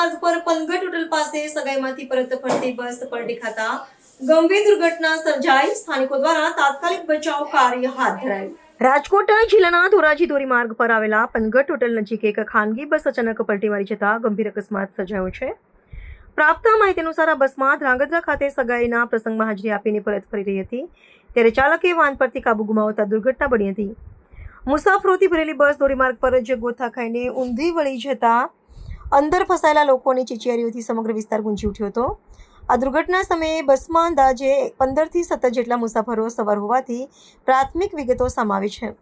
માર્ગ પર પનગઢ હોટલ પાસે સગાઈમાંથી પરત ફરતી બસ પલટી ખાતા ગંભીર દુર્ઘટના સર્જાઈ. સ્થાનિકો દ્વારા તાત્કાલિક બચાવ કાર્ય હાથ ધરાયું. રાજકોટ જિલ્લાના ધોરાજી ધોરીમાર્ગ પર આવેલા પનગઢ હોટલ નજીક એક ખાનગી બસ અચાનક પલટી મારી જતા ગંભીર અકસ્માત સર્જાયો છે. પ્રાપ્ત માહિતી અનુસાર આ બસમાં ધ્રાંગધ્રા ખાતે સગાઈના પ્રસંગમાં હાજરી આપીને પરત ફરી રહી હતી ત્યારે ચાલકે વાહન પરથી કાબુ ગુમાવતા દુર્ઘટના બની હતી. મુસાફરોથી ભરેલી બસ ધોરીમાર્ગ પર જ ગોથા ખાઈને ઊંધી વળી જતા અંદર ફસાયેલા લોકોની ચીચિયારીઓથી સમગ્ર વિસ્તાર ગુંજી ઉઠ્યો હતો. આ દુર્ઘટના સમયે બસમાં અંદાજે 15 થી 17 જેટલા મુસાફરો સવાર હોવાથી પ્રાથમિક વિગતો સામે આવી છે.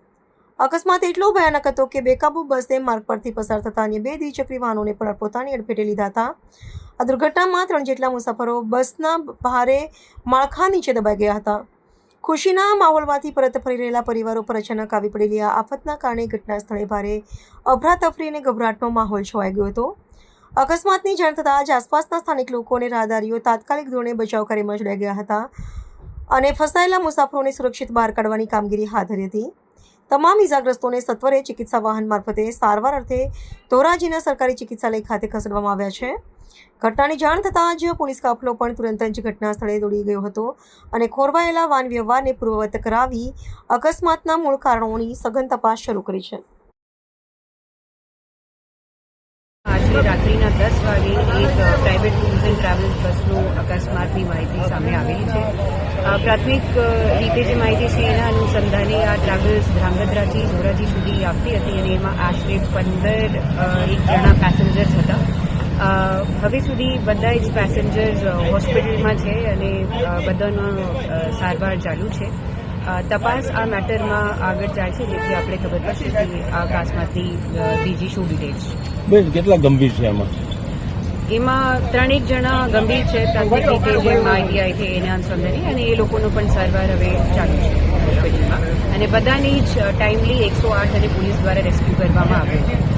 અકસ્માત એટલો ભયાનક હતો કે બેકાબુ બસે માર્ગ પરથી પસાર થતા અન્ય 2 દ્વિચક્રી વાહનોને પણ પોતાની અડફેટે લીધા હતા. આ દુર્ઘટનામાં 3 જેટલા મુસાફરો બસના ભારે માળખા નીચે દબાઈ ગયા હતા. ખુશીના માહોલમાંથી પરત ફરી રહેલા પરિવારો પર અચાનક આવી પડેલી આ આફતના કારણે ઘટના સ્થળે ભારે અફરાતફરી અને ગભરાટનો માહોલ છવાઈ ગયો હતો. અકસ્માતની જાણ થતાં જ આસપાસના સ્થાનિક લોકો અને રાહદારીઓ તાત્કાલિક ધોરણે બચાવ કાર્યમાં જોડાઈ ગયા હતા અને ફસાયેલા મુસાફરોને સુરક્ષિત બહાર કાઢવાની કામગીરી હાથ ધરી હતી. તમામ ઇજાગ્રસ્તોને સત્વરે ચિકિત્સા વાહન મારફતે સારવાર અર્થે ધોરાજીના સરકારી ચિકિત્સાલય ખાતે ખસેડવામાં આવ્યા છે. ઘટનાની જાણ થતાં જ પોલીસ કાફલો પણ તુરંત જ ઘટના સ્થળે દોડી ગયો હતો અને ખોરવાયેલા વાહન વ્યવહારને પૂર્વવત કરાવી અકસ્માતના મૂળ કારણોની સઘન તપાસ શરૂ કરી છે. આજે રાત્રિના 10 વાગે એક પ્રાઇવેટ ટૂર્સ એન્ડ ટ્રાવેલ્સ બસનો અકસ્માતની માહિતી સામે આવેલી છે. પ્રાથમિક રીતે જે માહિતી છે એના અનુસંધાને આ ટ્રાવેલ્સ ધ્રાંગધ્રાથી ધોરાજી સુધી આવતી હતી અને એમાં આશરે 15 જણા પેસેન્જર્સ હતા. હવે સુધી બધા જ પેસેન્જર્સ હોસ્પિટલમાં છે અને બધાનો સારવાર ચાલુ છે. તપાસ આ મેટરમાં આગળ જાય છે જેથી આપણે ખબર પડશે કે આ અકસ્માતની બીજી શું ડિટેલ્સ છે. કેટલા ગંભીર છે એમાં 3 જણા ગંભીર છે. પ્રાથમિક રીતે જે માહિતી આવી છે એના અનુસંધાને અને એ લોકોનો પણ સારવાર હવે ચાલુ છે હોસ્પિટલમાં અને બધાની જ ટાઈમલી 108 અને પોલીસ દ્વારા રેસ્ક્યુ કરવામાં આવ્યો છે.